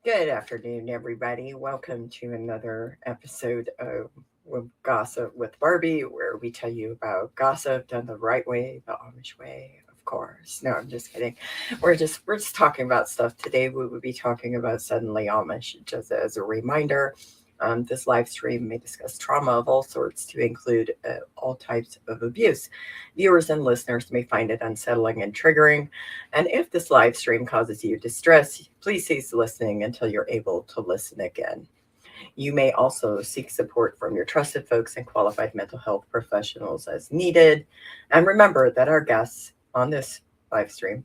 Good afternoon, everybody. Welcome to another episode of Gossip with Barbie, where we tell you about gossip done the right way, the Amish way, of course. No, I'm just kidding. We're just talking about stuff today. We will be talking about Suddenly Amish. Just as a reminder, this live stream may discuss trauma of all sorts, to include all types of abuse. Viewers and listeners may find it unsettling and triggering, and if this live stream causes you distress, please cease listening until you're able to listen again. You may also seek support from your trusted folks and qualified mental health professionals as needed. And remember that our guests on this live stream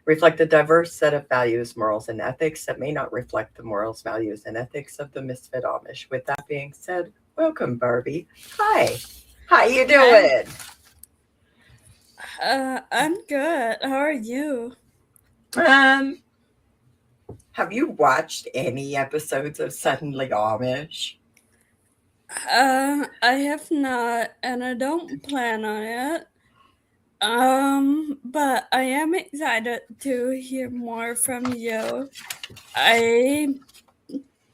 reflect a diverse set of values, morals, and ethics that may not reflect the morals, values, and ethics of the Misfit Amish. With that being said, welcome, Barbie. Hi. How you Hi. doing? I'm good. How are you? Um, have you watched any episodes of Suddenly Amish? I have not, and I don't plan on it. But I am excited to hear more from you. I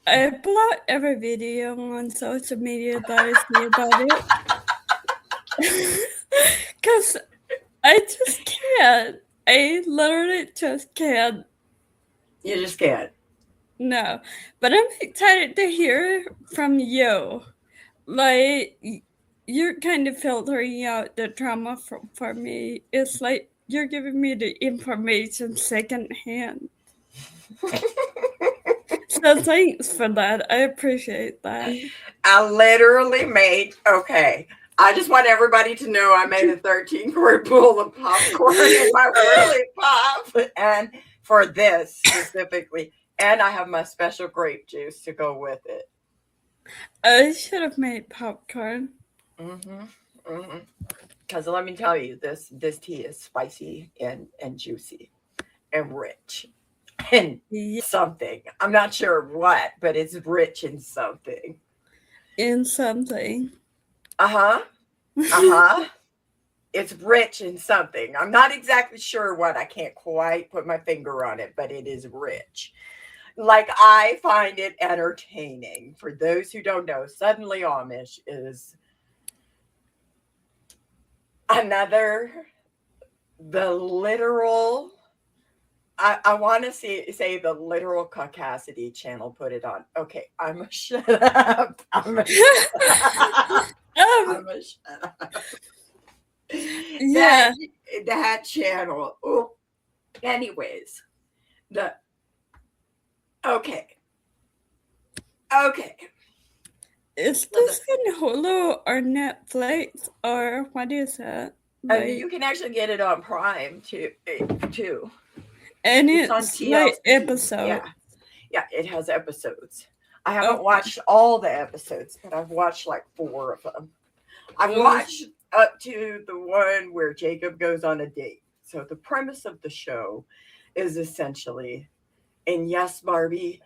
I upload every video on social media that I see about it, cause I just can't. I literally just can't. You just can't. No, but I'm excited to hear from you. Like you're kind of filtering out the trauma for me. It's like you're giving me the information secondhand. So thanks for that. I appreciate that. I literally made, okay, I just want everybody to know I made a 13 quart bowl of popcorn in my really pop. And for this specifically, and I have my special grape juice to go with it. I should have made popcorn. Mm-hmm. Mm-hmm. Because let me tell you, this tea is spicy and juicy and rich and Yeah, something. I'm not sure what, but it's rich in something. in something. Uh huh. Uh huh. It's rich in something. I'm not exactly sure what. I can't quite put my finger on it, but it is rich. Like, I find it entertaining. For those who don't know, Suddenly Amish is another, the literal, I want to say the literal caucasity channel put it on. Okay, I'm a shut up. I'm a shut up. um, I'm a shut up. That yeah. that channel. Oh, anyways, the okay, okay. Is So the this in Hulu or Netflix or what is it? Like, you can actually get it on Prime too. Too. and It's on it's like TLC. Yeah, episode. yeah. It has episodes. I haven't Okay. watched all the episodes, but I've watched like four of them. I've Uh, watched up to the one where Jacob goes on a date. So the premise of the show is essentially, and yes, Barbie,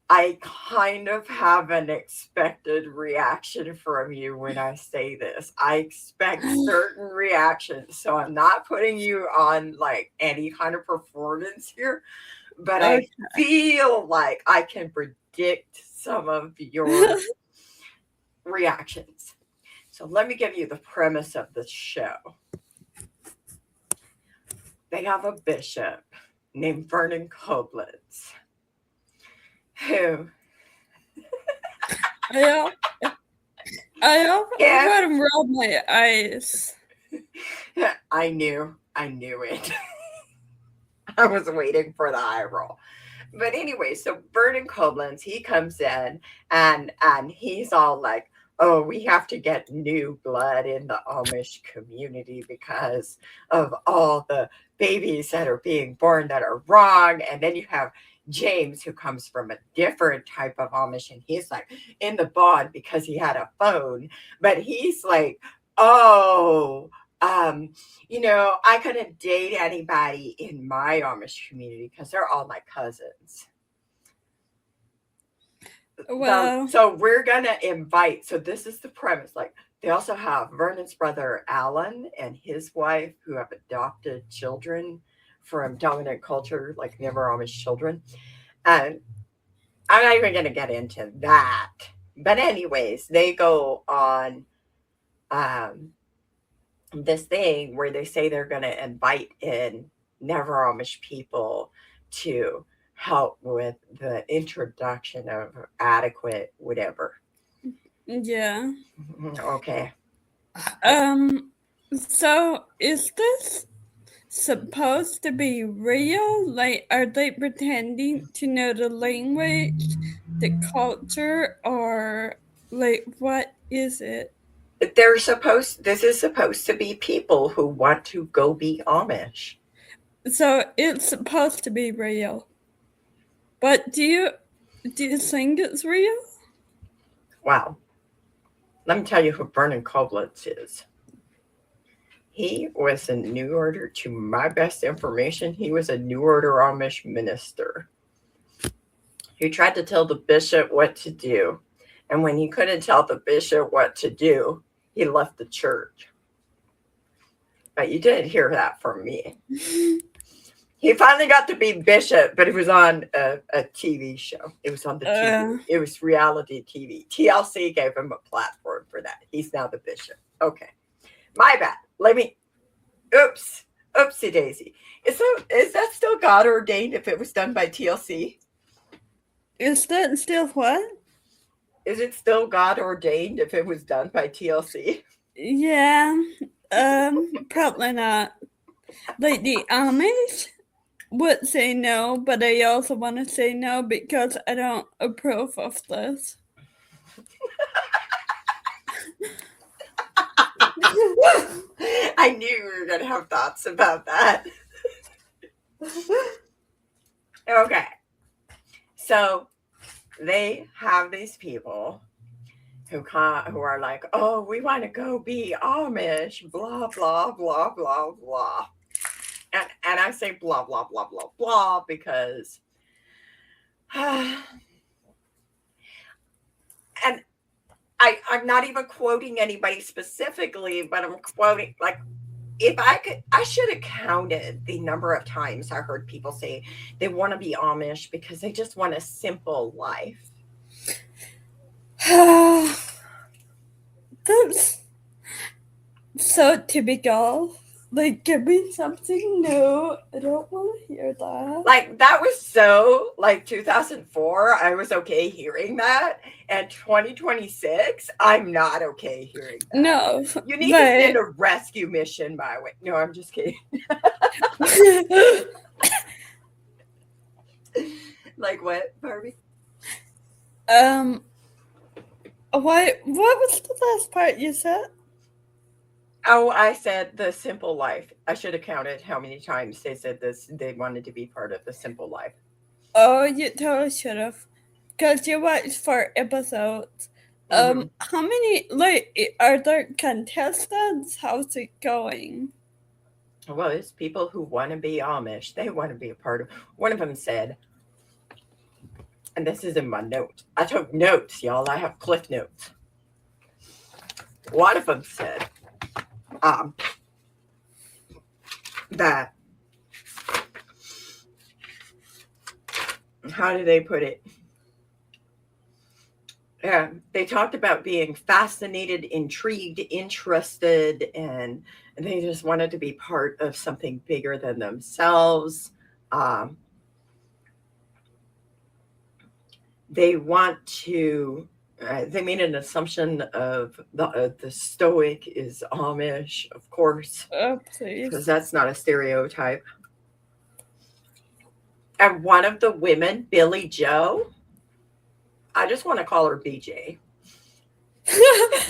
I kind of have an expected reaction from you when I say this. I expect certain reactions. So I'm not putting you on like any kind of performance here, but I okay. feel like I can predict some of your reactions. So let me give you the premise of the show. They have a bishop named Vernon Koblenz who, I al- I if already rolled my eyes. I knew it. I was waiting for the eye roll. But anyway, so Vernon Koblenz, he comes in and he's all like, "Oh, we have to get new blood in the Amish community because of all the babies that are being born that are wrong." And then you have James, who comes from a different type of Amish, and he's like in the bond because he had a phone, but he's like, "Oh, um, I couldn't date anybody in my Amish community because they're all my cousins." Well, So we're gonna invite. So this is the premise. Like, they also have Vernon's brother Alan and his wife, who have adopted children from dominant culture, like never Amish children, and I'm not even going to get into that. But, anyways, they go on um, this thing where they say they're going to invite in never Amish people to help with the introduction of adequate whatever. Yeah. Okay. Um, so is this supposed to be real? Like, are they pretending to know the language, the culture, or like what is it? This is supposed to be people who want to go be Amish. So it's supposed to be real. But do you think it's real? Wow. Let me tell you who Vernon Koblitz is. He was a New Order, to my best information, he was a New Order Amish minister who tried to tell the bishop what to do. And when he couldn't tell the bishop what to do, he left the church. But you didn't hear that from me. He finally got to be bishop, but it was on a TV show. It was on the TV. It was reality TV. TLC gave him a platform for that. He's now the bishop. Okay. My bad. Oopsie daisy. Is that still God ordained if it was done by TLC? Is that still what? Is it still God ordained if it was done by TLC? Yeah. Probably not. Like the Amish would say no, but I also want to say no because I don't approve of this. I knew you were going to have thoughts about that. Okay. So they have these people who are like, oh, we want to go be Amish, blah, blah, blah, blah, blah. And I say blah, blah, blah, blah, blah because and I'm not even quoting anybody specifically, but I'm quoting, like, if I could, I should have counted the number of times I heard people say they want to be Amish because they just want a simple life. That's so typical. Like, give me something new. I don't want to hear that. Like, that was so, like, 2004, I was okay hearing that. And 2026, I'm not okay hearing that. No. You need to send a rescue mission my way. No, I'm just kidding. Like what, Barbie? What was the last part you said? Oh, I said the simple life. I should have counted how many times they said this. They wanted to be part of the simple life. Oh, you totally should have, because you watched 4 episodes. How many, like, are there contestants? How's it going? Well, it's people who want to be Amish. They want to be a part of. One of them said, and this is in my notes. I took notes, y'all. I have cliff notes. One of them said that, how do they put it? Yeah, they talked about being fascinated, intrigued, interested, and they just wanted to be part of something bigger than themselves. They want to. They made an assumption of the Stoic is Amish, of course, because that's not a stereotype. And one of the women, Billy Joe, I just want to call her BJ,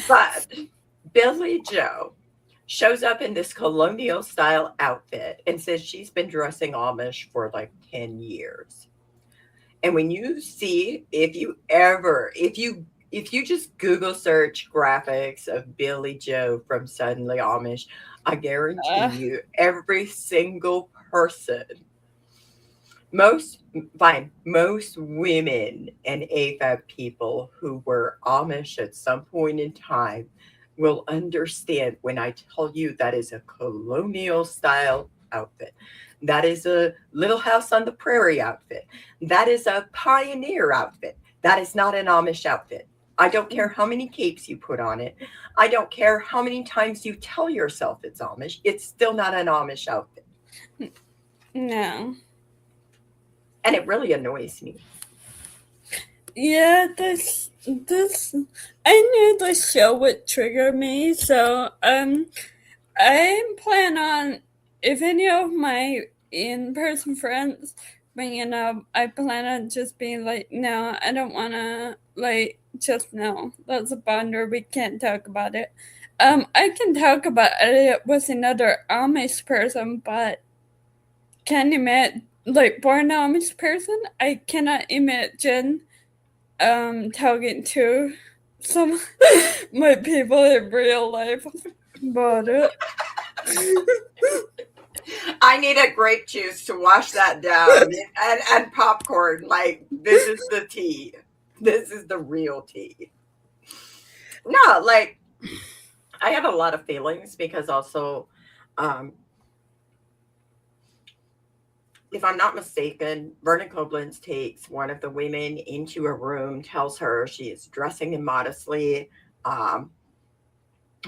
but Billy Joe shows up in this colonial style outfit and says she's been dressing Amish for like 10 years. And when you see, if you just Google search graphics of Billy Joe from Suddenly Amish, I guarantee you every single person, most women and AFAB people who were Amish at some point in time will understand when I tell you that is a colonial style outfit. That is a Little House on the Prairie outfit. That is a pioneer outfit. That is not an Amish outfit. I don't care how many capes you put on it. I don't care how many times you tell yourself it's Amish. It's still not an Amish outfit. No. And it really annoys me. Yeah, this I knew the show would trigger me, so I plan on, if any of my in-person friends bring it up, I plan on just being like, no, I don't wanna, like, just no, that's a boundary, we can't talk about it. I can talk about it with another Amish person, but can't imagine, like, born Amish person, I cannot imagine talking to some my people in real life about it. I need a grape juice to wash that down and popcorn. Like, this is the tea. This is the real tea. No, like, I have a lot of feelings because also, um, if I'm not mistaken, Vernon Koblenz takes one of the women into a room, tells her she is dressing immodestly. Um,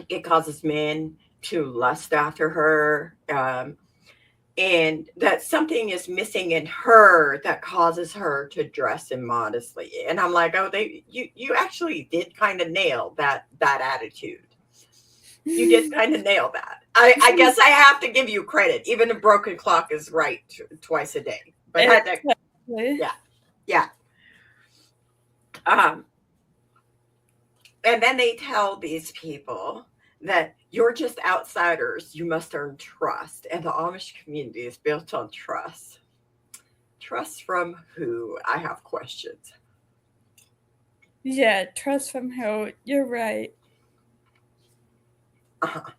it causes men to lust after her. And that something is missing in her that causes her to dress immodestly. And I'm like, oh, you actually did kind of nail that attitude. You did kind of nail that. I guess I have to give you credit. Even a broken clock is right twice a day. But Exactly. yeah. Um, and then they tell these people that you're just outsiders. You must earn trust. And the Amish community is built on trust. Trust from who? I have questions. Yeah, trust from who? You're right. Uh-huh.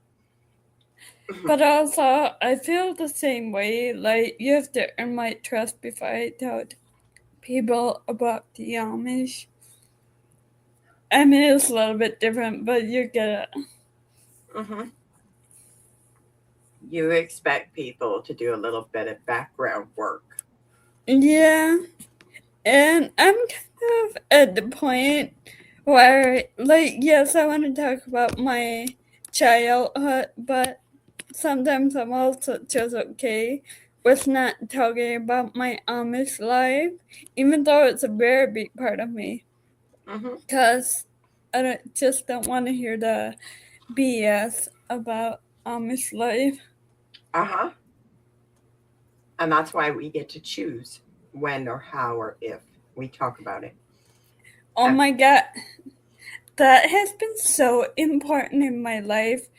But also, I feel the same way. Like, you have to earn my trust before I tell people about the Amish. I mean, it's a little bit different, but you get it. Mm-hmm. You expect people to do a little bit of background work. Yeah, and I'm kind of at the point where, like, yes, I want to talk about my childhood, but sometimes I'm also just okay with not talking about my Amish life, even though it's a very big part of me. Mm-hmm. Because just don't want to hear the BS about Amish life. Uh-huh. And that's why we get to choose when or how or if we talk about it. Oh And, my god, that has been so important in my life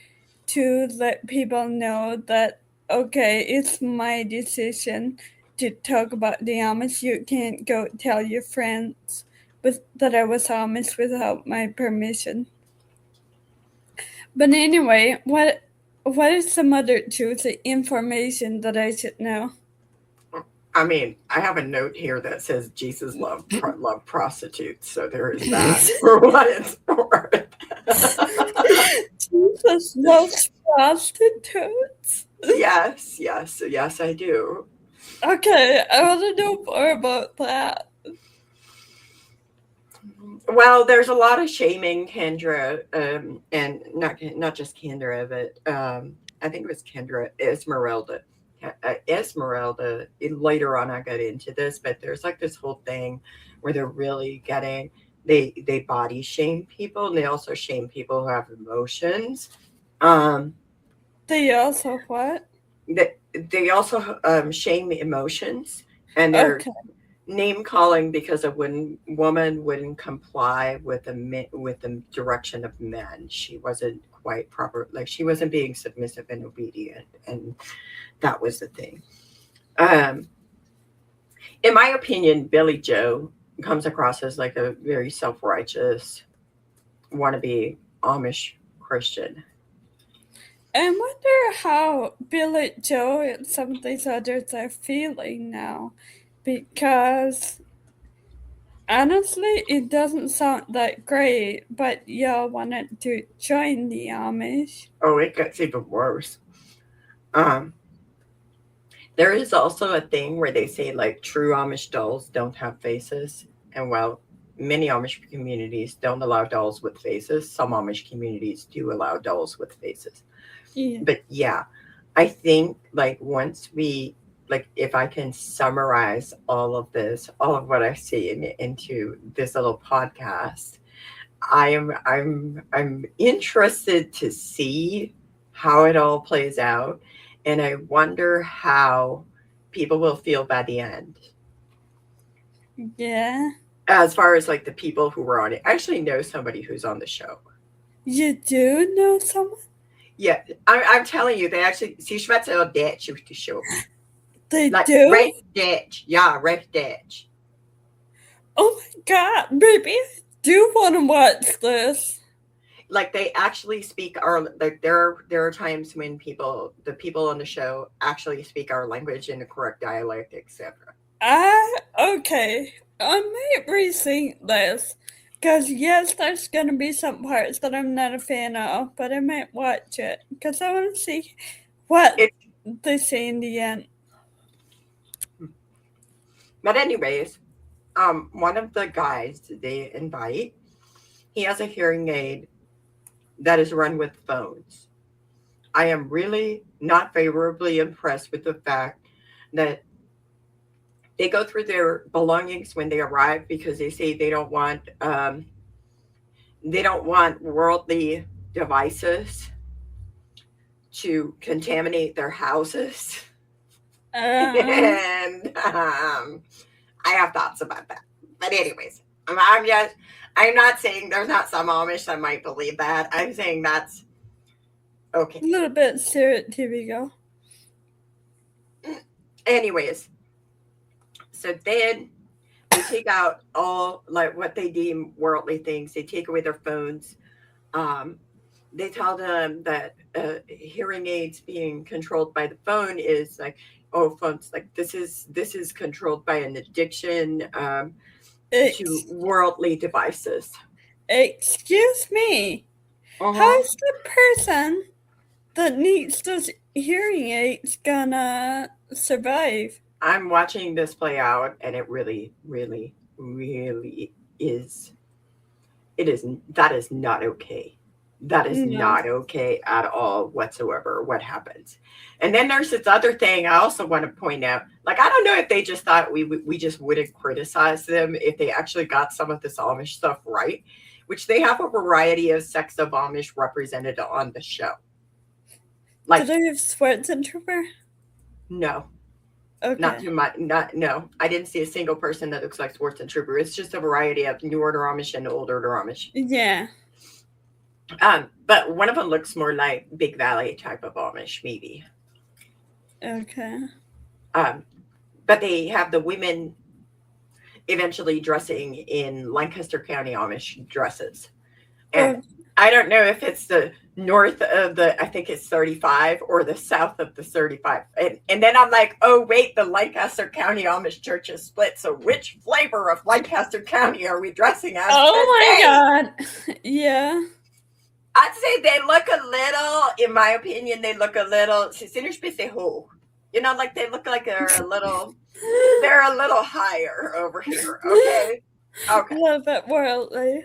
to let people know that, okay, it's my decision to talk about the Amish. You can't go tell your friends that I was Amish without my permission. But anyway, what is some other juicy information that I should know? I mean, I have a note here that says Jesus loved prostitutes, so there is that for what it's worth. Jesus loves prostitutes. Yes, I do. Okay, I want to know more about that. Well, there's a lot of shaming Kendra, and not just Kendra, but I think it was Kendra Esmeralda. Esmeralda. Later on, I got into this, but there's like this whole thing where they're really getting they body shame people, and they also shame people who have emotions. Um, They also what? they also shame emotions, and they're Okay. name calling because a woman wouldn't comply with the direction of men. She wasn't quite proper, like she wasn't being submissive and obedient, and that was the thing. Um, in my opinion, Billy Joe comes across as like a very self righteous wannabe Amish Christian. I wonder how Billy Joe and some of these others are feeling now, because honestly, it doesn't sound that great, but y'all wanted to join the Amish. Oh, it gets even worse. Um, There is also a thing where they say like true Amish dolls don't have faces. And while many Amish communities don't allow dolls with faces, some Amish communities do allow dolls with faces. Yeah. But yeah, I think like once we like if I can summarize all of this, all of what I see into this little podcast, I'm interested to see how it all plays out, and I wonder how people will feel by the end. Yeah. As far as like the people who were on it, I actually know somebody who's on the show. You do know someone? Yeah, I'm telling you, they actually see Schmetzel dead. She was the show They like do? Red Dead. Yeah, Red Dead. Oh my god, maybe I do want to watch this. Like they actually speak our like there are times when the people on the show actually speak our language in the correct dialect, etc. Okay. I might rethink this. Because, yes, there's going to be some parts that I'm not a fan of, but I might watch it. Because I want to see what It, they say in the end. but anyways, one of the guys they invite, he has a hearing aid that is run with phones. I am really not favorably impressed with the fact that they go through their belongings when they arrive because they say they don't want worldly devices to contaminate their houses. Um, And I have thoughts about that. But anyways, I'm not saying there's not some Amish that might believe that. I'm saying that's okay. a little bit stereotypical. Anyways, so then they take out all like what they deem worldly things. They take away their phones. Um, they tell them that hearing aids being controlled by the phone is like, oh, phones like this is controlled by an addiction to Ex- worldly devices. Excuse me. How Uh-huh. is the person that needs those hearing aids gonna survive? I'm watching this play out, and it really, really, really is. It is that is not okay. That is No. not okay at all whatsoever. What happens? And then there's this other thing I also want to point out. Like I don't know if they just thought we just wouldn't criticize them if they actually got some of this Amish stuff right, which they have a variety of sects of Amish represented on the show. Do Like they have swords and trooper? no, not Okay. too much. Not no. I didn't see a single person that looks like Swartz and Trooper. It's just a variety of New Order Amish and Old Order Amish. Yeah. But one of them looks more like Big Valley type of Amish, maybe. Okay. Um, but they have the women eventually dressing in Lancaster County Amish dresses, and Oh, I don't know if it's the north of the I think it's 35 or the south of the 35, and then I'm like, oh wait, the Lancaster County Amish church is split, so which flavor of Lancaster County are we dressing as oh today? my god. Yeah. I'd say they look a little, in my opinion, they look a little, you know, like they look like they're a little higher over here. Okay. Okay. A little bit worldly.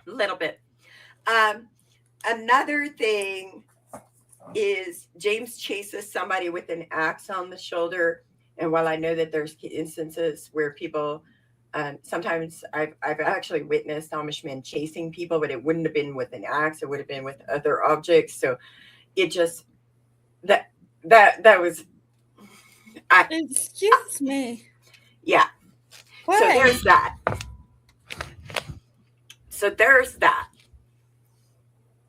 A little bit. Um, Another thing is James chases somebody with an axe on the shoulder. And while I know that there's instances where people, sometimes I've actually witnessed Amish men chasing people, but it wouldn't have been with an axe. It would have been with other objects. So it just, that, that was, I, Excuse me. yeah. Why? So there's that. So there's that.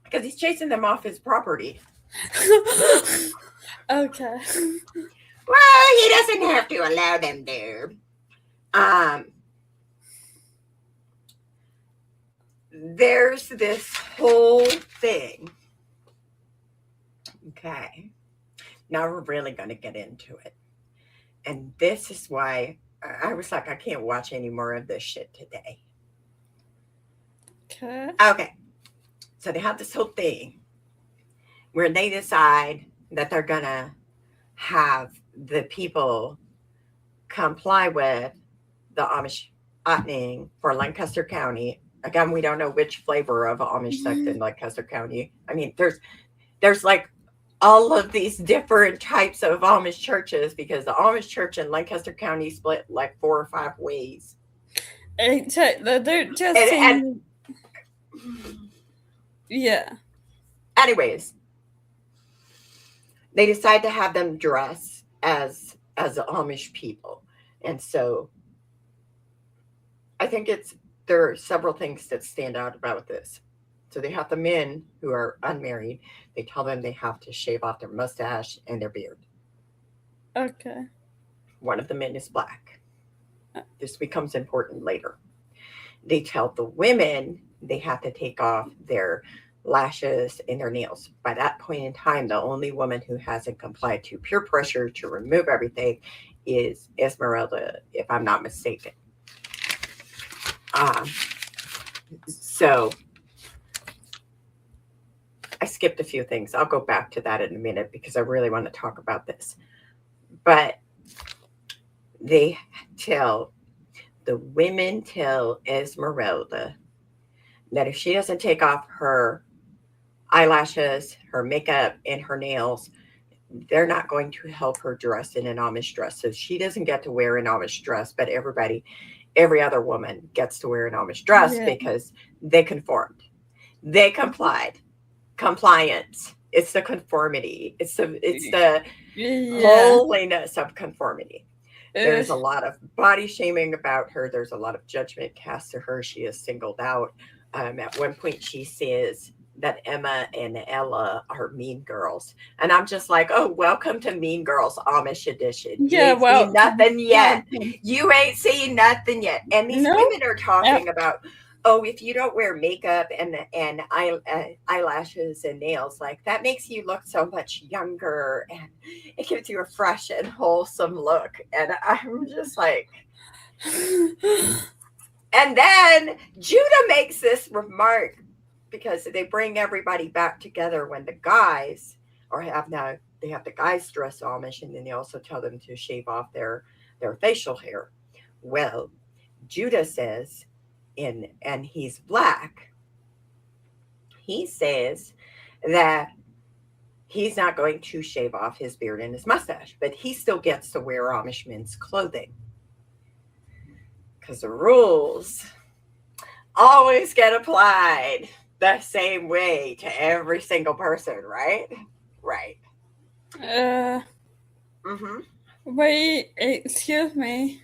Because he's chasing them off his property. Okay. Well, he doesn't have to allow them there. There's this whole thing. Okay. Now we're really going to get into it. And this is why I was like, I can't watch any more of this shit today. Okay. Okay. So they have this whole thing where they decide that they're going to have the people comply with the Amish opening for Lancaster County. Again, we don't know which flavor of Amish sect in Lancaster County. I mean, there's like all of these different types of Amish churches because the Amish church in Lancaster County split like 4 or 5 ways. They're just And saying, yeah. anyways, they decide to have them dress as Amish people. And so I think there are several things that stand out about this. So they have the men who are unmarried. They tell them they have to shave off their mustache and their beard. Okay. One of the men is black. This becomes important later. They tell the women they have to take off their lashes and their nails. By that point in time, the only woman who hasn't complied to peer pressure to remove everything is Esmeralda, if I'm not mistaken. So I skipped a few things. I'll go back to that in a minute because I really want to talk about this. But they the women tell Esmeralda that if she doesn't take off her eyelashes, her makeup, and her nails, they're not going to help her dress in an Amish dress. So she doesn't get to wear an Amish dress, but every other woman gets to wear an Amish dress because they conformed. They complied. Compliance. It's the conformity. It's the holiness of conformity. There's a lot of body shaming about her. There's a lot of judgment cast to her. She is singled out. At one point, she says that Emma and Ella are mean girls. And I'm just like, oh, welcome to Mean Girls Amish edition. You ain't seen nothing yet. You ain't seen nothing yet. And these women are talking about, oh, if you don't wear makeup and eyelashes and nails, like that makes you look so much younger and it gives you a fresh and wholesome look. And I'm just like, and then Judah makes this remark because they bring everybody back together when the guys they have the guys dress Amish and then they also tell them to shave off their facial hair. Well, Judah says, and he's black, he says that he's not going to shave off his beard and his mustache, but he still gets to wear Amish men's clothing. Because the rules always get applied the same way to every single person, right? Right. Wait, excuse me.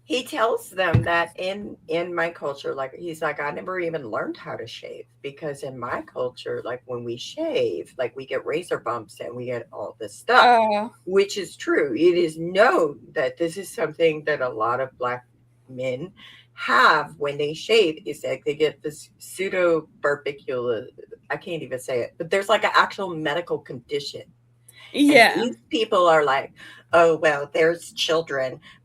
He tells them that in my culture, like he's like, I never even learned how to shave because in my culture, like when we shave, like we get razor bumps and we get all this stuff, which is true. It is known that this is something that a lot of black men have when they shave. Is like they get this pseudo barbicula. I can't even say it, but there's like an actual medical condition. Yeah. And these people are like, oh, well, there's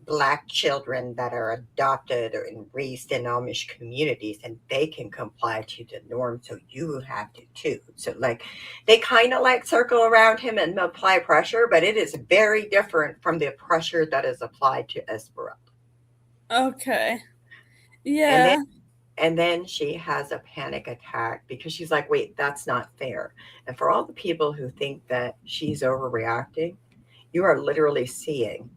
black children that are adopted and raised in Amish communities and they can comply to the norm. So you have to too. So like they kind of like circle around him and apply pressure, but it is very different from the pressure that is applied to Esmeralda. Okay. Yeah. And then she has a panic attack because she's like, wait, that's not fair. And for all the people who think that she's overreacting, you are literally seeing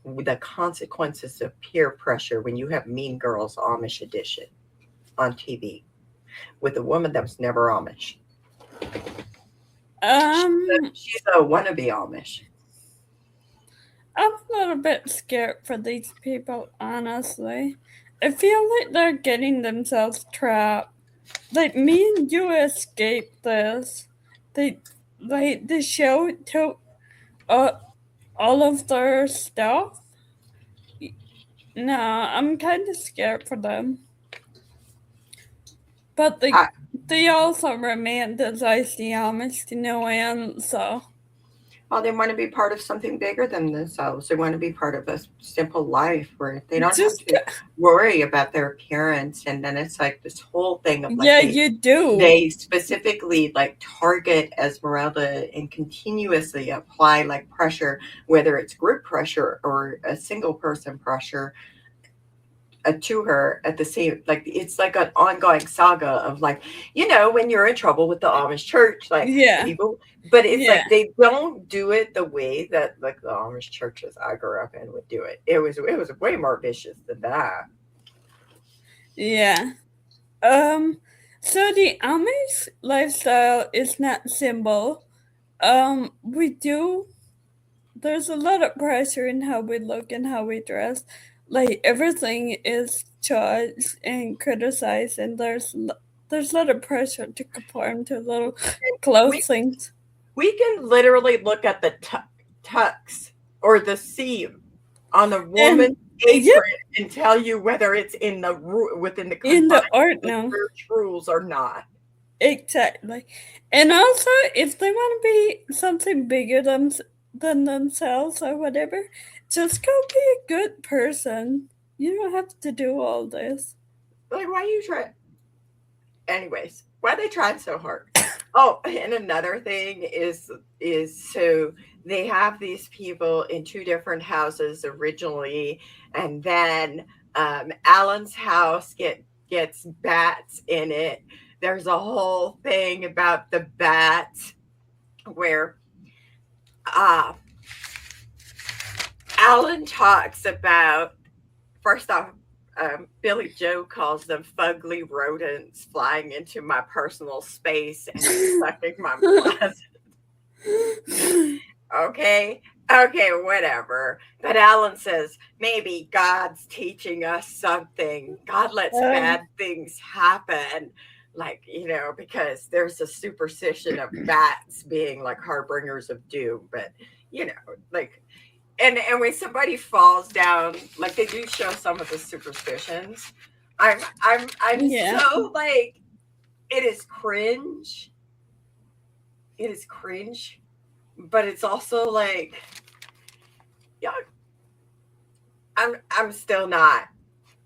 the consequences of peer pressure when you have Mean Girls Amish edition on TV with a woman that was never Amish. She's a wannabe Amish. I'm a little bit scared for these people, honestly. I feel like they're getting themselves trapped. Like me and you escaped this. The show took all of their stuff. No, I'm kind of scared for them. But they also romanticize the Amish to no end, so. Well, they want to be part of something bigger than themselves. They want to be part of a simple life where they don't have Just to worry about their appearance. And then it's like this whole thing of like yeah, you do. they specifically like target Esmeralda and continuously apply like pressure, whether it's group pressure or a single person pressure, to her at the same, like it's like an ongoing saga of like, when you're in trouble with the Amish church, like Yeah, people, but it's yeah, like they don't do it the way that like the Amish churches I grew up in would do it. It was way more vicious than that. yeah. So the Amish lifestyle is not simple. We do. There's a lot of pressure in how we look and how we dress. Like everything is judged and criticized, and there's a lot of pressure to conform to little we clothing. we can literally look at the tux or the seam on the And woman's yep, apron and tell you whether it's within the in confines the art of the now. church rules or not. Exactly. And also, if they want to be something bigger than themselves or whatever, just go be a good person. You don't have to do all this. Like, why you try? Anyways, why they tried so hard? Oh, and another thing is so they have these people in two different houses originally, and then Alan's house gets bats in it. There's a whole thing about the bats where uh, Alan talks about, first off, Billy Joe calls them fugly rodents flying into my personal space and sucking my blood. Okay, okay, whatever. But Alan says maybe God's teaching us something. God lets Um, bad things happen. Like, because there's a superstition of bats being like harbingers of doom. But, like, and when somebody falls down, like they do show some of the superstitions. I'm yeah. so like, it is cringe. It is cringe, but it's also like, yeah, I'm still not.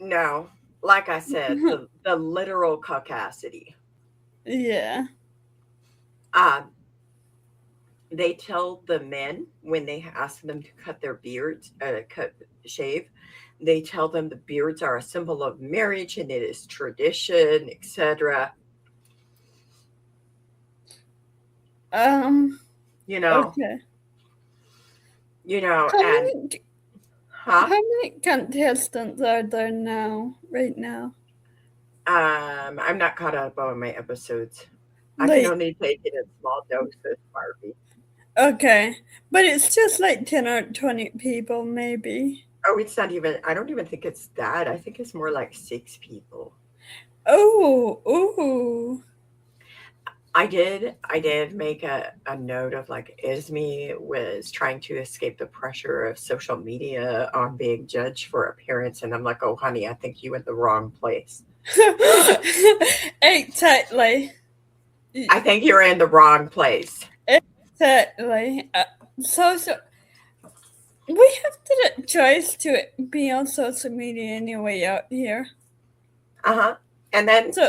No, like I said, the literal caucasity. Yeah. Um, they tell the men when they ask them to cut their beards, shave, they tell them the beards are a symbol of marriage and it is tradition, etc. Um, You know, okay. you know, How and many huh? how many contestants are there now, right now? I'm not caught up on my episodes. I can Like, only take it in small doses, Barbie. okay. But it's just like 10 or 20 people, maybe. Oh, it's not even. I don't even think it's that. I think it's more like 6 people. Oh, ooh. I did make a note of like Esme was trying to escape the pressure of social media on being judged for appearance, and I'm like, oh honey, I think you in the wrong place. Exactly. I think you're in the wrong place. Exactly. So we have the choice to be on social media anyway out here. Uh-huh. And then So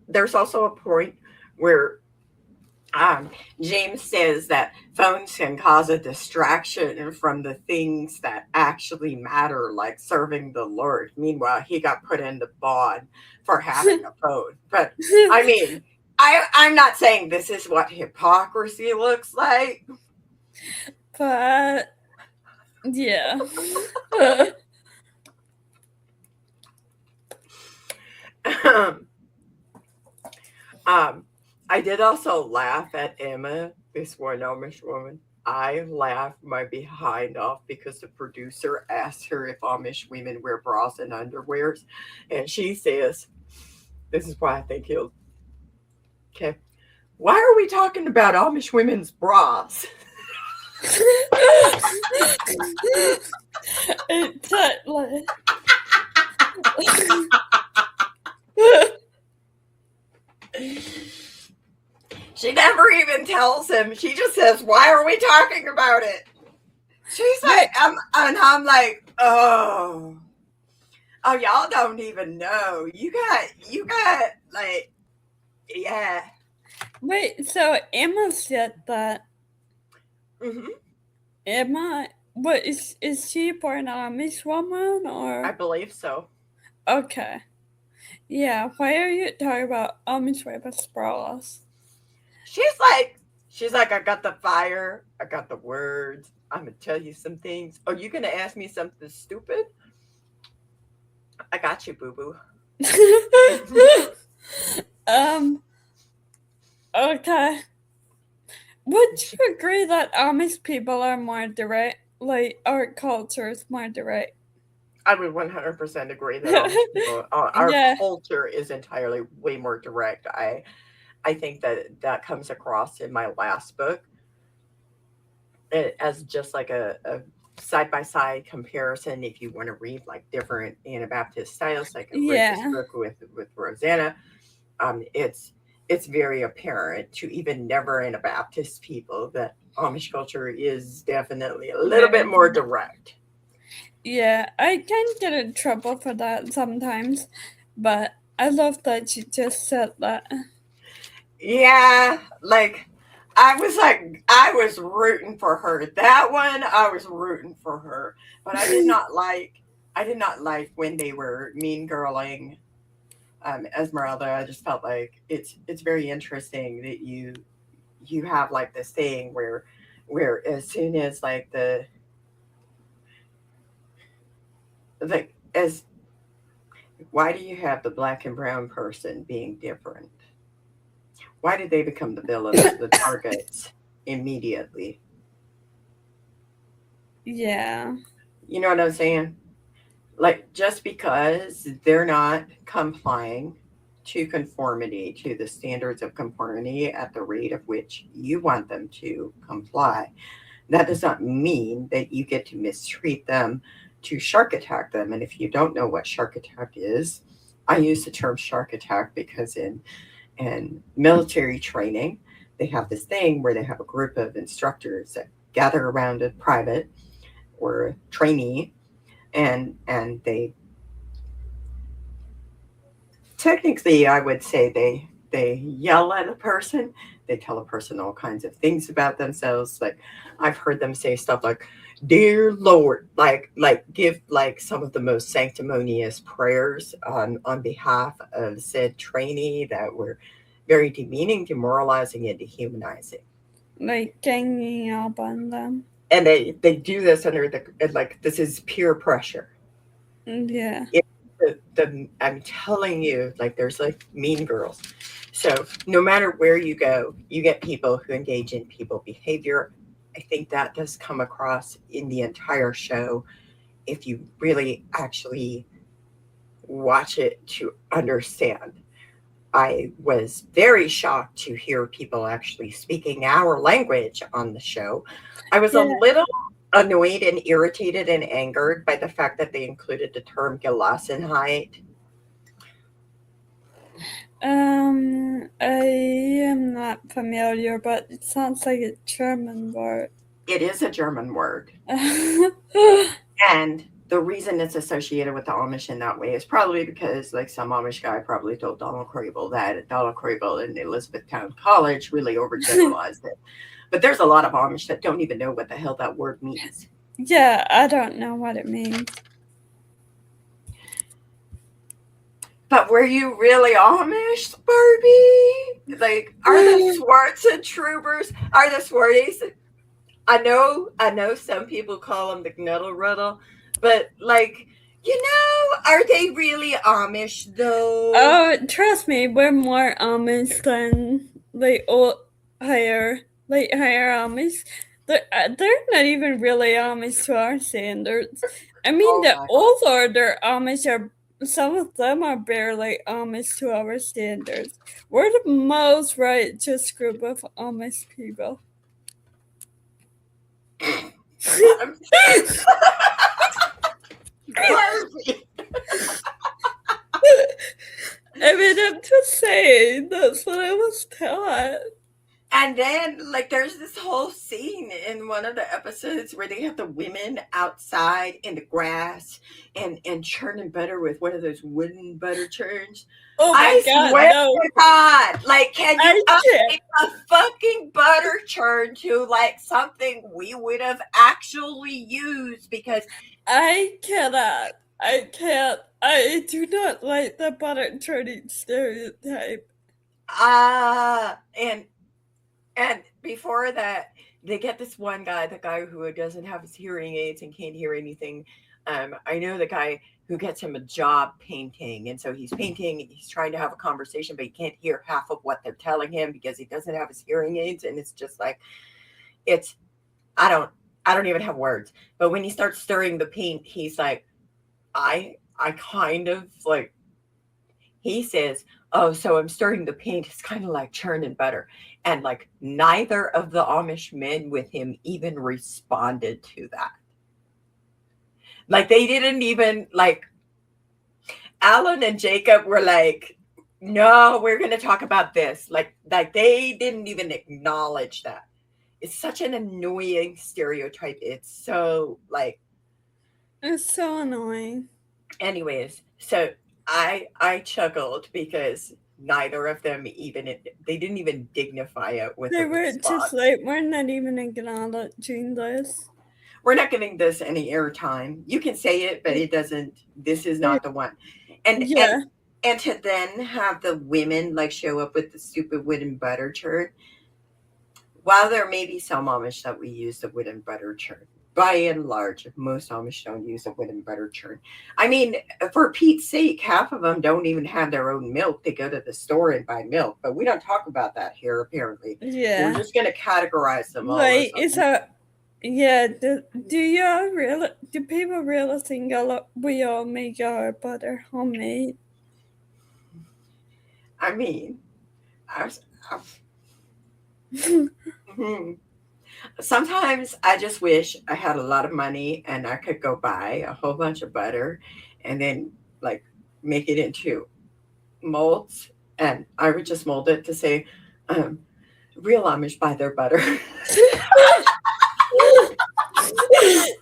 there's also a point where um, James says that phones can cause a distraction from the things that actually matter, like serving the Lord. Meanwhile, he got put in the bond for having a phone. But I mean, I'm not saying this is what hypocrisy looks like. but yeah. um, I did also laugh at Emma, this one Amish woman. I laughed my behind off because the producer asked her if Amish women wear bras and underwears. And she says, this is why I think he'll. Okay. Why are we talking about Amish women's bras? Exactly. She never even tells him. She just says, "Why are we talking about it?" She's like, and I'm like, oh, y'all don't even know. You got like, yeah. Wait, so Emma said that. Mm-hmm. Emma, what is she born Amish woman I or? believe so. Okay, yeah. Why are you talking about Amish women sprawls? She's like, I got the fire, I got the words. I'm gonna tell you some things. Oh, you gonna ask me something stupid? I got you, boo boo. um. Okay. Would you agree that Amish people are more direct? Like our culture is more direct. I would 100% agree that Amish people, our Yeah. culture is entirely way more direct. I think that that comes across in my last book as just like a side by side comparison. If you want to read like different Anabaptist styles, like I wrote this Yeah. book with Rosanna, it's very apparent to even never Anabaptist people that Amish culture is definitely a little bit Very. more direct. Yeah, I can get in trouble for that sometimes, but I love that you just said that. Yeah, like I was rooting for her. That one I was rooting for her. But I did not like when they were mean girling Esmeralda. I just felt like it's very interesting that you have like this thing where as soon as like the like as why do you have the black and brown person being different? Why did they become the villains, the targets immediately? Yeah. You know what I'm saying? Like just because they're not complying to conformity, to the standards of conformity at the rate of which you want them to comply, that does not mean that you get to mistreat them, to shark attack them. And if you don't know what shark attack is, I use the term shark attack because in military training, they have this thing where they have a group of instructors that gather around a private or a trainee, and they technically, I would say they yell at a person. They tell a person all kinds of things about themselves. Like I've heard them say stuff like, "Dear Lord," like give like some of the most sanctimonious prayers on behalf of said trainee that were very demeaning, demoralizing, and dehumanizing. Like ganging up on them. And they do this under the like this is peer pressure. Yeah. I'm telling you, like there's like mean girls. So no matter where you go, you get people who engage in people behavior. I think that does come across in the entire show if you really actually watch it to understand. I was very shocked to hear people actually speaking our language on the show. I was a Yeah. little annoyed and irritated and angered by the fact that they included the term Gelassenheit. I am not familiar, but it sounds like a German word. It is a German word. And the reason it's associated with the Amish in that way is probably because, like, some Amish guy probably told Donald Crable that Donald Crable in Elizabethtown College really overgeneralized it. But there's a lot of Amish that don't even know what the hell that word means. Yeah, I don't know what it means. But were you really Amish, Barbie? Like, are the Swartz and Troopers, are the Swarties? I know some people call them the Gnuttle Ruddle, but like, are they really Amish though? Oh, trust me, we're more Amish than like old higher Amish. They're not even really Amish to our standards. I mean, Oh the my god. older Amish are, some of them are barely Amish to our standards. We're the most righteous group of Amish people. I'm Barbie. I mean, I'm just saying, that's what I was taught. And then, like, there's this whole scene in one of the episodes where they have the women outside in the grass and churning butter with one of those wooden butter churns. Oh my I god, swear no. to God, like, can you I can't. update a fucking butter churn to like something we would have actually used? Because I cannot. I can't. I do not like the butter churning stereotype. and And before that, they get this one guy, the guy who doesn't have his hearing aids and can't hear anything. I know the guy who gets him a job painting. And so he's painting, and he's trying to have a conversation, but he can't hear half of what they're telling him because he doesn't have his hearing aids. And it's just like, it's, I don't, I don't even have words. But when he starts stirring the paint, he's like, I kind of like, he says, "Oh, so I'm stirring the paint. It's kind of like churning butter." And like neither of the Amish men with him even responded to that. Like they didn't even like Alan and Jacob were like, "No, we're going to talk about this." Like they didn't even acknowledge that. It's such an annoying stereotype. It's so like It's so annoying. anyways, so I chuckled because neither of them even they didn't even dignify it with They a were just response. like, we're not even acknowledging this. We're not giving this any airtime. You can say it, but it doesn't. This is not the one. And and Yeah. and to then have the women like show up with the stupid wooden butter churn. While there may be some Amish that we use the wooden butter churn, by and large, most Amish don't use a wooden butter churn. I mean, for Pete's sake, half of them don't even have their own milk. They go to the store and buy milk, but we don't talk about that here, apparently. We're Yeah. just going to categorize them all as Like, it's a. Yeah, do y'all really, do people really think we all make our butter homemade? I mean, I've sometimes I just wish I had a lot of money and I could go buy a whole bunch of butter and then like make it into molds, and I would just mold it to say, um, real Amish buy their butter.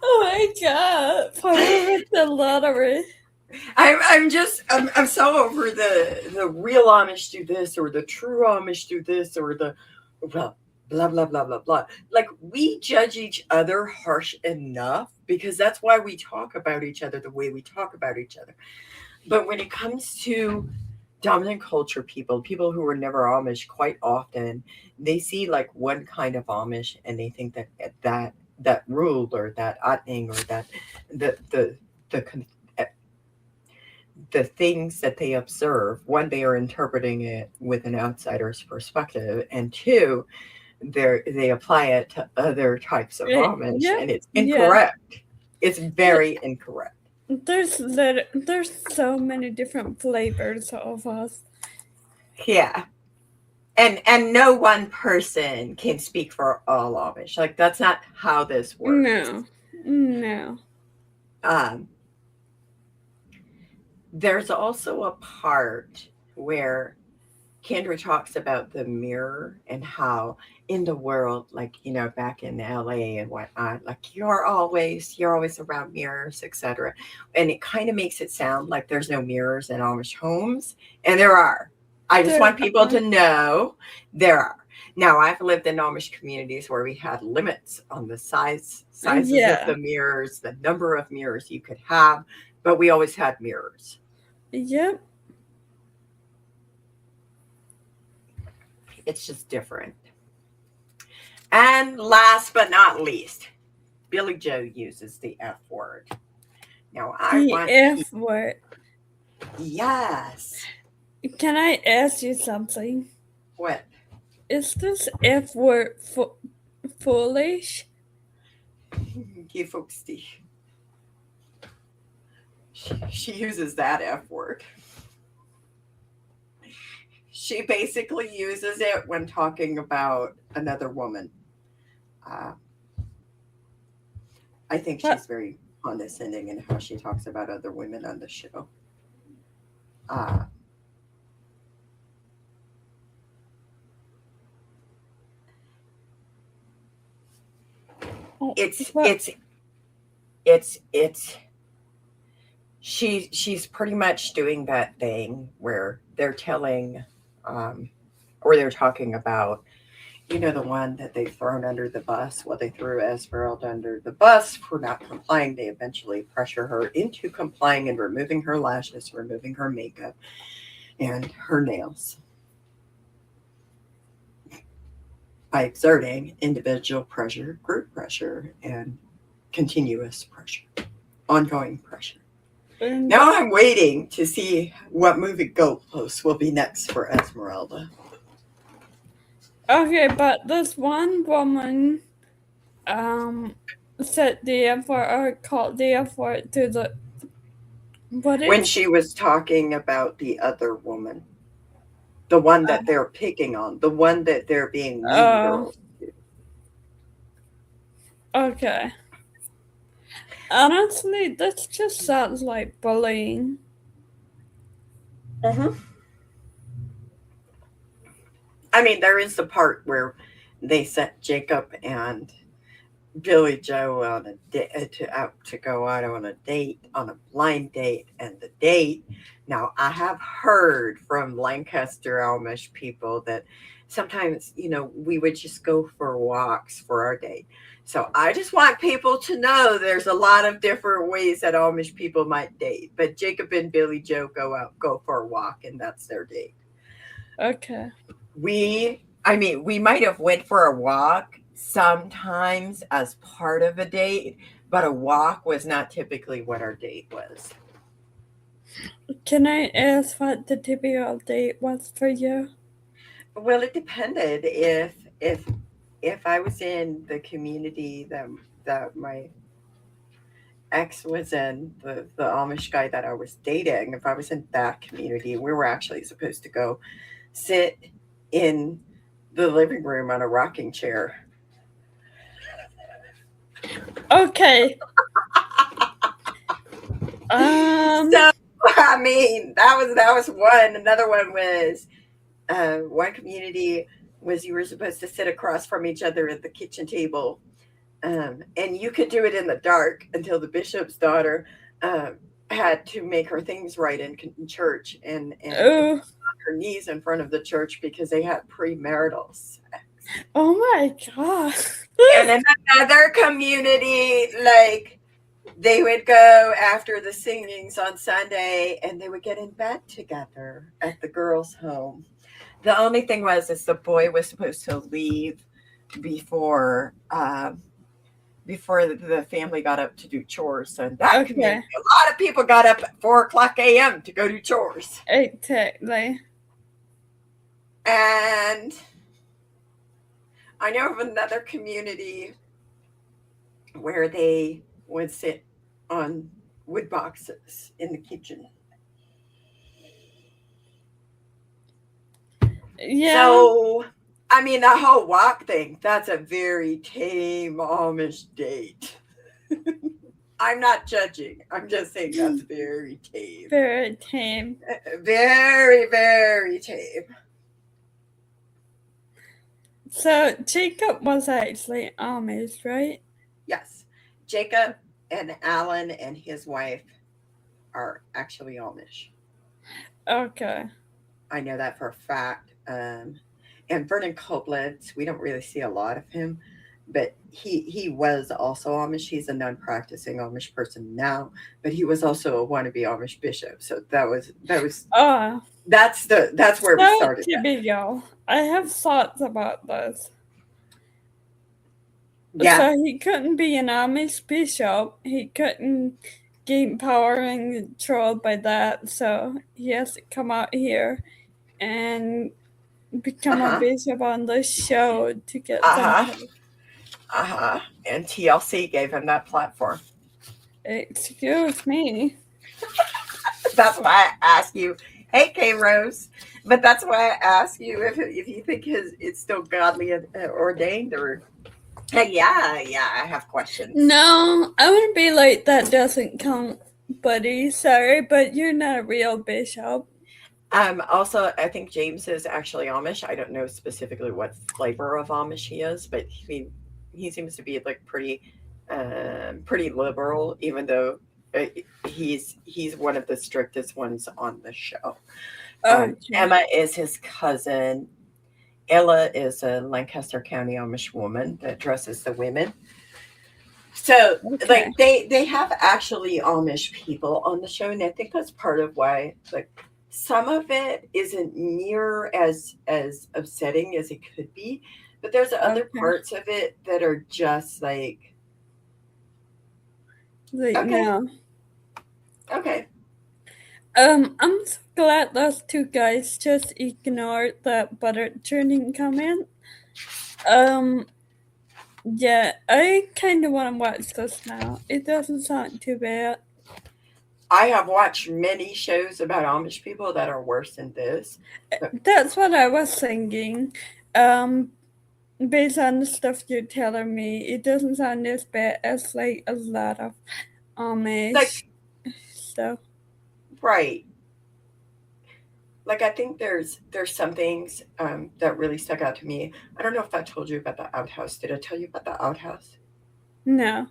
Oh my god, probably with the lottery. I'm so over the real Amish do this or the true Amish do this or the well blah blah blah blah blah. Like we judge each other harsh enough because that's why we talk about each other the way we talk about each other. But when it comes to dominant culture people who are never Amish, quite often they see like one kind of Amish and they think that rule or that thing or that the the con- the things that they observe, one, they are interpreting it with an outsider's perspective, and two, they apply it to other types of Amish, Yeah, and it's yeah. incorrect. It's very incorrect. There's so many different flavors of us. Yeah. And no one person can speak for all Amish. Like that's not how this works. No, no. Um, there's also a part where Kendra talks about the mirror and how in the world, like, back in LA and whatnot, like you're always around mirrors, etc. And it kind of makes it sound like there's no mirrors in Amish homes. And there are. I just There want people are. to know there are. Now I've lived in Amish communities where we had limits on the sizes of Yeah. the mirrors, the number of mirrors you could have, but we always had mirrors. Yep. It's just different. And last but not least, Billy Joe uses the F word. Now, I The want F word. yes. Can I ask you something? What? Is this F word foolish? You folks, she uses that F word. She basically uses it when talking about another woman. Uh, I think What? she's very condescending in how she talks about other women on the show. Uh, it's What? it's it's she's pretty much doing that thing where they're telling, um, or they're talking about, the one that they've thrown under the bus. Well, they threw Esmeralda under the bus for not complying. They eventually pressure her into complying and removing her lashes, removing her makeup, and her nails by exerting individual pressure, group pressure, and continuous pressure, ongoing pressure. And, Now I'm waiting to see what movie goalposts will be next for Esmeralda. okay, but this one woman um said the effort or called the effort to the what When is she was talking about the other woman, the one that they're picking on, the one that they're being mean uh girls to. okay. Honestly, this just sounds like bullying. Mm-hmm. I mean, there is the part where they set Jacob and Billy Joe on a out to go out on a date, on a blind date, and the date. Now, I have heard from Lancaster Amish people that sometimes, we would just go for walks for our date. So I just want people to know there's a lot of different ways that Amish people might date. But Jacob and Billy Joe go for a walk, and that's their date. Okay. We might have went for a walk sometimes as part of a date, but a walk was not typically what our date was. Can I ask what the typical date was for you? Well, it depended if I was in the community that my ex was in, the Amish guy that I was dating. If I was in that community, we were actually supposed to go sit in the living room on a rocking chair. Okay. So I mean, that was one. Another one was, one community was you were supposed to sit across from each other at the kitchen table, and you could do it in the dark until the bishop's daughter had to make her things right in church, and Oh, on her knees in front of the church because they had premarital sex. oh my god. And in another community, like, they would go after the singings on Sunday and they would get in bed together at the girls' home. The only thing was is the boy was supposed to leave before before the family got up to do chores. So in that Okay. community, a lot of people got up at 4:00 a.m. to go do chores. Exactly. And I know of another community where they would sit on wood boxes in the kitchen. Yeah. So, I mean, the whole walk thing, that's a very tame Amish date. I'm not judging. I'm just saying that's very tame. Very tame. Very, very tame. So Jacob was actually Amish, right? Yes. Jacob and Alan and his wife are actually Amish. Okay. I know that for a fact. And Vernon Coblentz, we don't really see a lot of him, but he was also Amish. He's a non-practicing Amish person now, but he was also a wannabe Amish bishop. So that's where we So started. typical. I have thoughts about this. Yeah. So he couldn't be an Amish bishop. He couldn't gain power and control by that. So he has to come out here and become a bishop on this show to get some. And TLC gave him that platform. Excuse me. That's why I ask you, hey K Rose, but that's why I ask you if you think it's still godly ordained, or yeah, I have questions. No, I wouldn't be like that. Doesn't count, buddy. Sorry, but you're not a real bishop. Also, I think James is actually Amish. I don't know specifically what flavor of Amish he is, but he seems to be like pretty liberal, even though uh, he's one of the strictest ones on the show. Okay. Emma is his cousin. Ella is a Lancaster County Amish woman that dresses the women. So Okay. like they have actually Amish people on the show, and I think that's part of why like some of it isn't near as upsetting as it could be, but there's other Okay. parts of it that are just like Like okay, no. okay. I'm so glad those two guys just ignored that butter churning comment. Um, yeah, I kind of want to watch this now. It doesn't sound too bad. I have watched many shows about Amish people that are worse than this. But That's what I was thinking. Um, based on the stuff you're telling me, it doesn't sound as bad as like a lot of Amish like stuff. right, like I think there's some things that really stuck out to me. I don't know if I told you about the outhouse. Did I tell you about the outhouse? No.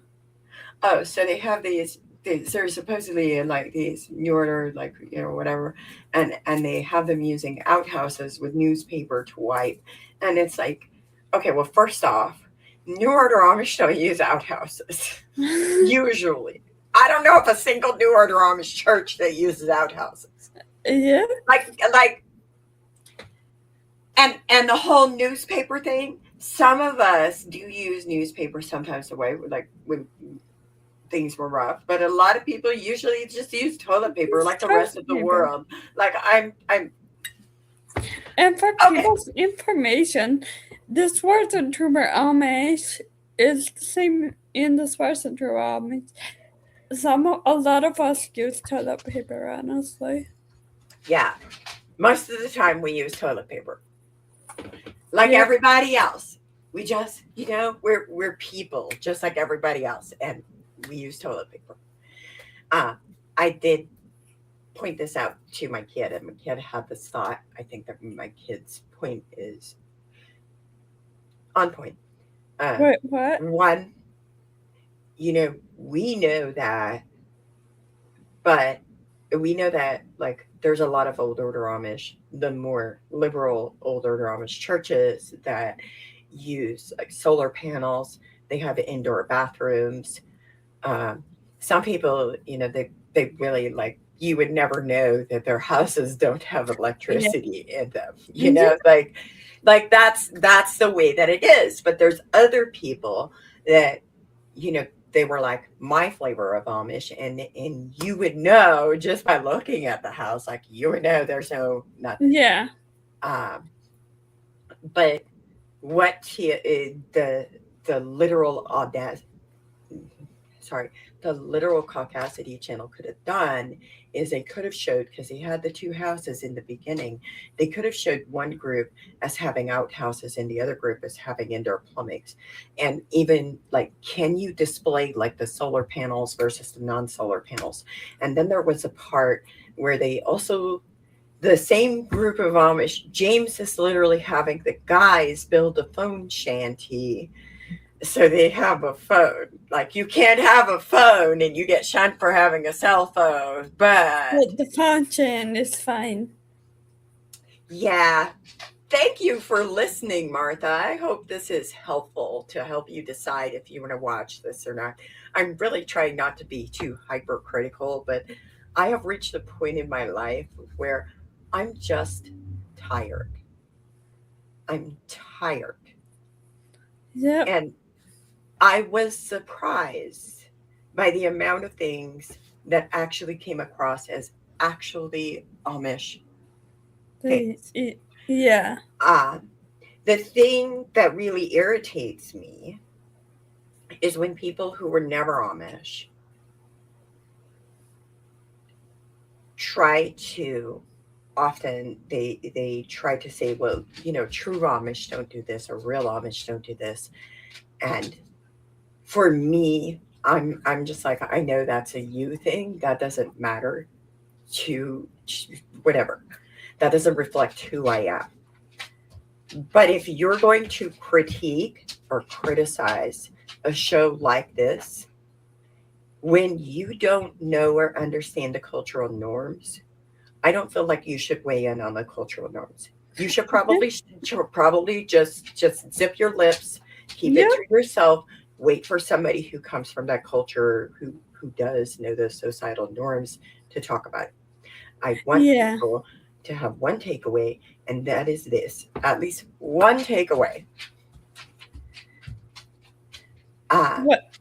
Oh, so they have these they're supposedly in like these New Order, like whatever, and they have them using outhouses with newspaper to wipe, and it's like, okay, well, first off, New Order Amish don't use outhouses usually. I don't know if a single New Order Amish church that uses outhouses. Yeah. Like, and the whole newspaper thing. Some of us do use newspaper sometimes the way like when things were rough, but a lot of people usually just use toilet paper It's like the rest toilet of the paper. world. Like I'm And for okay. people's information, the Swartz and Trumer Amish is the same in the Swartz and Trumer Amish. A lot of us use toilet paper, honestly. Yeah, most of the time we use toilet paper, like Yep. everybody else. We just we're people just like everybody else, and we use toilet paper. Uh, I did point this out to my kid, and my kid had this thought. I think that my kid's point is on point. Uh, What? one, we know that, but we know that like there's a lot of old order Amish, the more liberal old order Amish churches that use like solar panels. They have indoor bathrooms. Um, some people, they really like you would never know that their houses don't have Yeah. electricity in them. Yeah. Like that's the way that it is. But there's other people that you know they were like my flavor of Amish, and you would know just by looking at the house, like you would know there's no nothing. Yeah. Um, but what the literal audacity, sorry, the literal caucasity channel could have done is they could have showed, because they had the two houses in the beginning, they could have showed one group as having outhouses and the other group as having indoor plumbings. And even like, can you display like the solar panels versus the non-solar panels? And then there was a part where they also, the same group of Amish, James is literally having the guys build a phone shanty so they have a phone. Like you can't have a phone and you get shunned for having a cell phone. But But the fountain is fine. yeah, thank you for listening, Martha. I hope this is helpful to help you decide if you want to watch this or not. I'm really trying not to be too hypercritical, but I have reached a point in my life where I'm just tired. I'm tired. Yep. And I was surprised by the amount of things that actually came across as actually Amish things. Yeah. Uh, the thing that really irritates me is when people who were never Amish try to often they try to say, well, true Amish don't do this or real Amish don't do this. And for me, I'm just like, I know that's a you thing. That doesn't matter to whatever. That doesn't reflect who I am. But if you're going to critique or criticize a show like this, when you don't know or understand the cultural norms, I don't feel like you should weigh in on the cultural norms. You should probably just zip your lips, keep it Yeah. to yourself, wait for somebody who comes from that culture who does know those societal norms to talk about it. I want Yeah. people to have one takeaway, and that is this: at least one takeaway. Uh, What?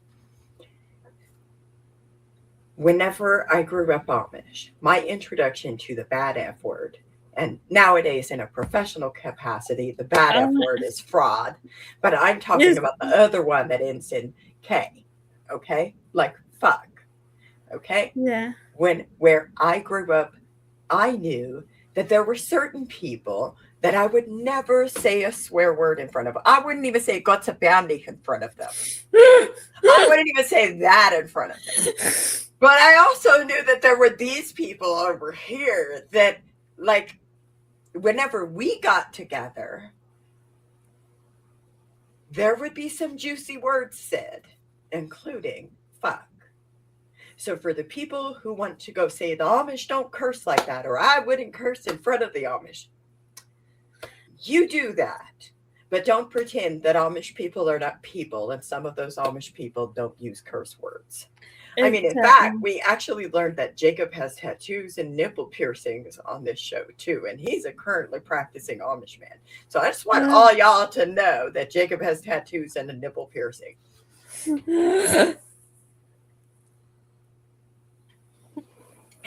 Whenever I grew up Amish, my introduction to the bad F word, and nowadays in a professional capacity, the bad F Um, word is fraud, but I'm talking is about the other one that ends in K, okay? Like fuck, okay? yeah. Where I grew up, I knew that there were certain people that I would never say a swear word in front of. I wouldn't even say Gott Bambi in front of them. I wouldn't even say that in front of them. But I also knew that there were these people over here that, like, whenever we got together, there would be some juicy words said, including fuck. So for the people who want to go say the Amish don't curse like that, or I wouldn't curse in front of the Amish, you do that. But don't pretend that Amish people are not people, and some of those Amish people don't use curse words. I mean, in fact, exactly. we actually learned that Jacob has tattoos and nipple piercings on this show too, and he's a currently practicing Amish man. So I just want Uh, all y'all to know that Jacob has tattoos and a nipple piercing.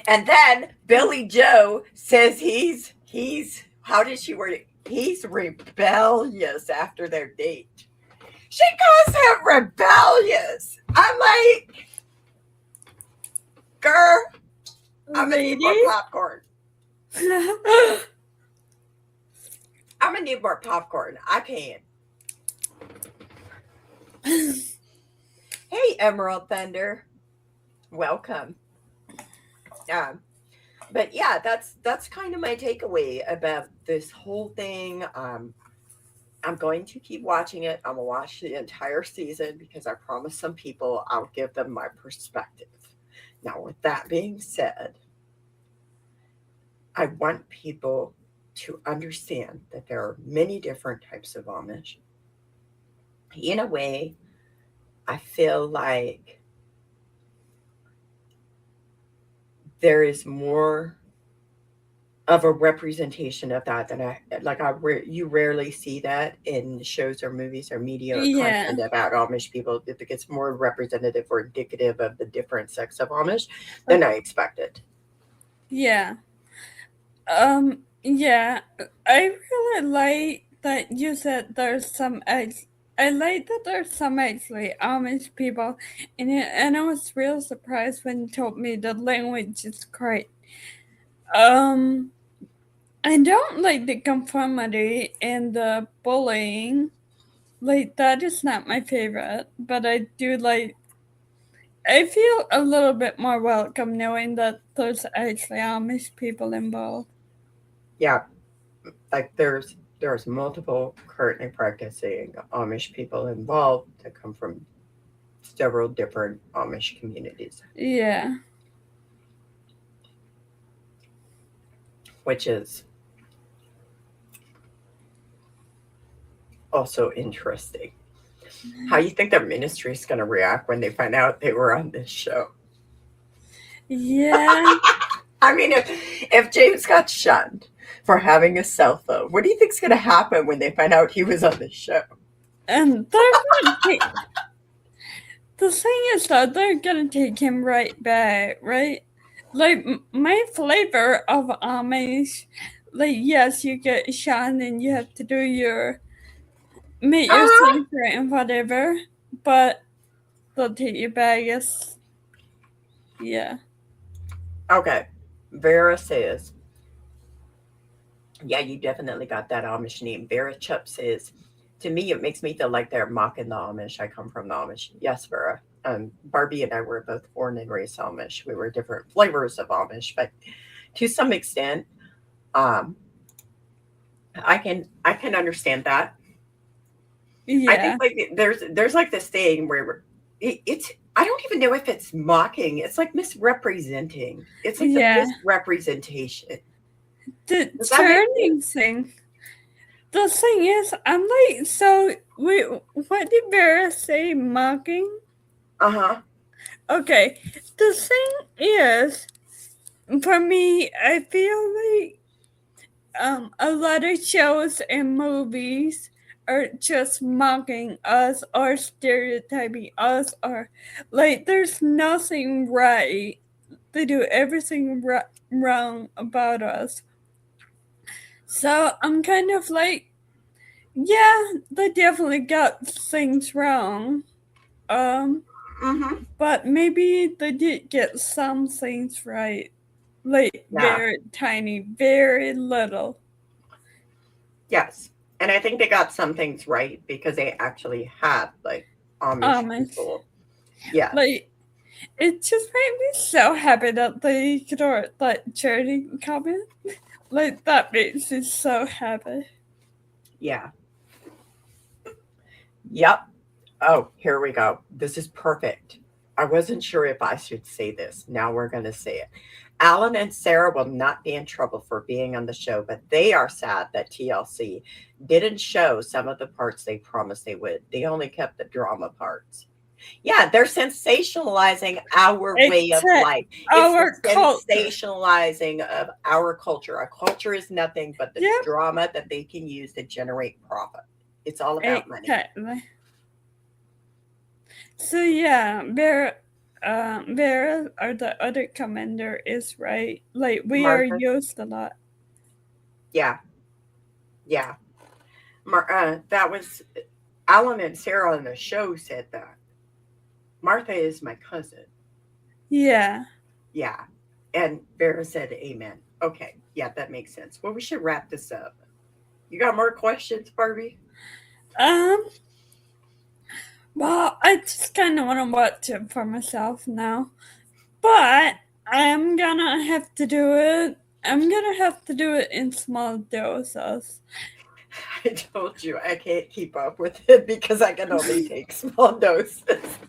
And then Billy Joe says he's how did she word it? He's rebellious after their date. She calls him rebellious. I'm like, girl, I'm gonna need more Lady. popcorn. I'm gonna need more popcorn. I can't. Hey, Emerald Thunder, welcome. Um, but yeah, that's kind of my takeaway about this whole thing. I'm going to keep watching it. I'm gonna watch the entire season because I promised some people I'll give them my perspective. Now, with that being said, I want people to understand that there are many different types of Amish. In a way, I feel like there is more of a representation of that than you rarely see that in shows or movies or media or Yeah. content about Amish people. It gets more representative or indicative of the different sects of Amish than I expected. Yeah. Yeah. I really like that you said there's some I like that there's some actually Amish people in it, and I was real surprised when you told me the language is correct. Um, I don't like the conformity and the bullying. Like that is not my favorite, but I do like. I feel a little bit more welcome knowing that there's actually Amish people involved. Yeah, like there's multiple currently practicing Amish people involved that come from several different Amish communities, Yeah. which is also interesting. How you think the ministry is going to react when they find out they were on this show? Yeah. I mean, if James got shunned for having a cell phone, what do you think's going to happen when they find out he was on this show? And they're gonna take. The thing is, though, they're gonna take him right back, right? Like, my flavor of Amish, like, yes, you get shot and you have to do your. Meet your Uh-huh. secret and whatever, but they'll take you back as. Yeah. Okay. Vera says, yeah, you definitely got that Amish name. Vera Chup says, to me, it makes me feel like they're mocking the Amish. I come from the Amish. Yes, Vera. Barbie and I were both born and raised Amish. We were different flavors of Amish, but to some extent, um, I can understand that. I think Yeah. like there's like this thing where it's I don't even know if it's mocking. It's like misrepresenting. It's like the Yeah. misrepresentation. The Does that make turning sense? thing. The thing is, I'm like, so wait, what did Vera say? Mocking? Uh huh. Okay. The thing is, for me, I feel like a lot of shows and movies are just mocking us or stereotyping us, or like there's nothing right. They do everything wrong about us. So I'm kind of like, yeah, they definitely got things wrong. Um, Mm-hmm. but maybe they did get some things right. Like Yeah. very tiny, very little. Yes. And I think they got some things right because they actually had like Amish Amish. people. Yes. Like it just made me so happy that they ignored that charity comment. Like that makes me so happy. Yeah. Yep. Oh, here we go. This is perfect. I wasn't sure if I should say this. Now we're going to say it. Alan and Sarah will not be in trouble for being on the show, but they are sad that TLC didn't show some of the parts they promised they would. They only kept the drama parts. Yeah, they're sensationalizing our way of Except life. It's the our culture. sensationalizing of our culture. Our culture is nothing but the Yep, drama that they can use to generate profit. It's all about money. exactly. So yeah, Vera or the other commander is right. Like we are Martha, used a lot. yeah, yeah. That was Alan and Sarah on the show said that. Martha is my cousin. Yeah. Yeah. And Vera said amen. Okay. Yeah, that makes sense. Well, we should wrap this up. You got more questions, Barbie? Um. Well, I just kind of want to watch it for myself now, but I'm gonna have to do it. I'm gonna have to do it in small doses. I told you I can't keep up with it because I can only take small doses.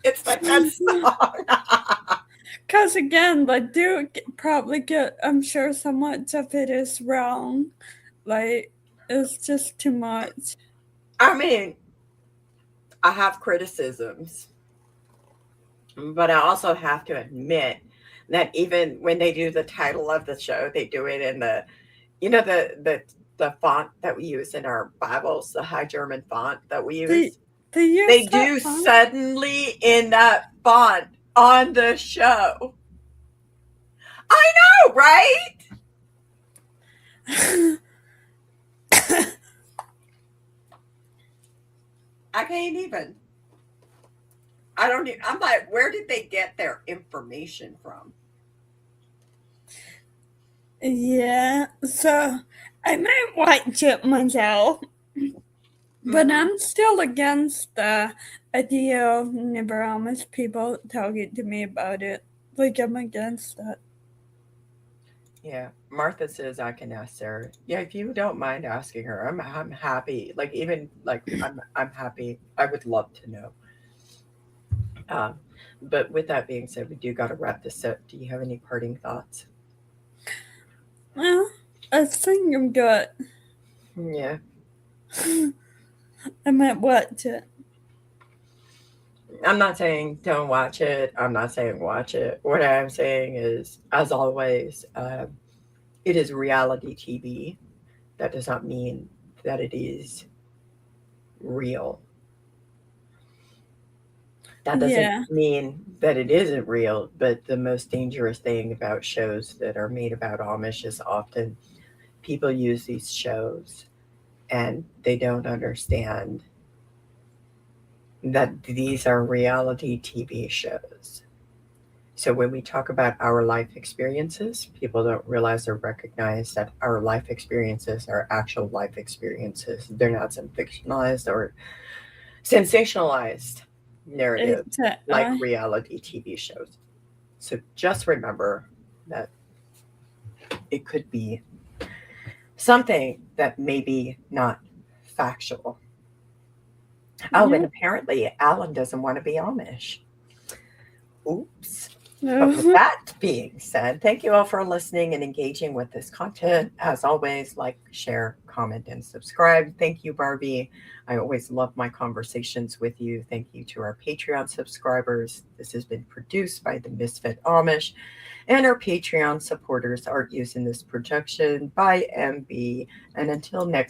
It's like that song. Cause again, I do probably get. I'm sure so much of it is wrong. Like it's just too much. I mean, I have criticisms, but I also have to admit that even when they do the title of the show, they do it in the, the font that we use in our Bibles, the High German font that we They use. they use They that do font. suddenly in that font on the show. I know, right? I can't even. I don't. I'm like, where did they get their information from? Yeah, so I might watch it myself, but Hmm. I'm still against the idea of never honest people talking to me about it. Like I'm against that. Yeah, Martha says I can ask Sarah. Yeah, if you don't mind asking her, I'm happy. Like even like I'm happy. I would love to know. Um, but with that being said, we do got to wrap this up. Do you have any parting thoughts? Well, I think I'm good. Yeah, I might watch it. I'm not saying don't watch it. I'm not saying watch it. What I'm saying is, as always, it is reality TV. That does not mean that it is real. That doesn't Yeah, mean that it isn't real, but the most dangerous thing about shows that are made about Amish is often people use these shows and they don't understand that these are reality TV shows. So when we talk about our life experiences, people don't realize or recognize that our life experiences are actual life experiences. They're not some fictionalized or sensationalized narrative like exactly. reality TV shows. So just remember that it could be something that may be not factual. Oh, and Yeah. apparently Alan doesn't want to be Amish. Oops. But with No. that being said, thank you all for listening and engaging with this content. As always, like, share, comment, and subscribe. Thank you, Barbie. I always love my conversations with you. Thank you to our Patreon subscribers. This has been produced by the Misfit Amish, and our Patreon supporters are using this production by MB. And until next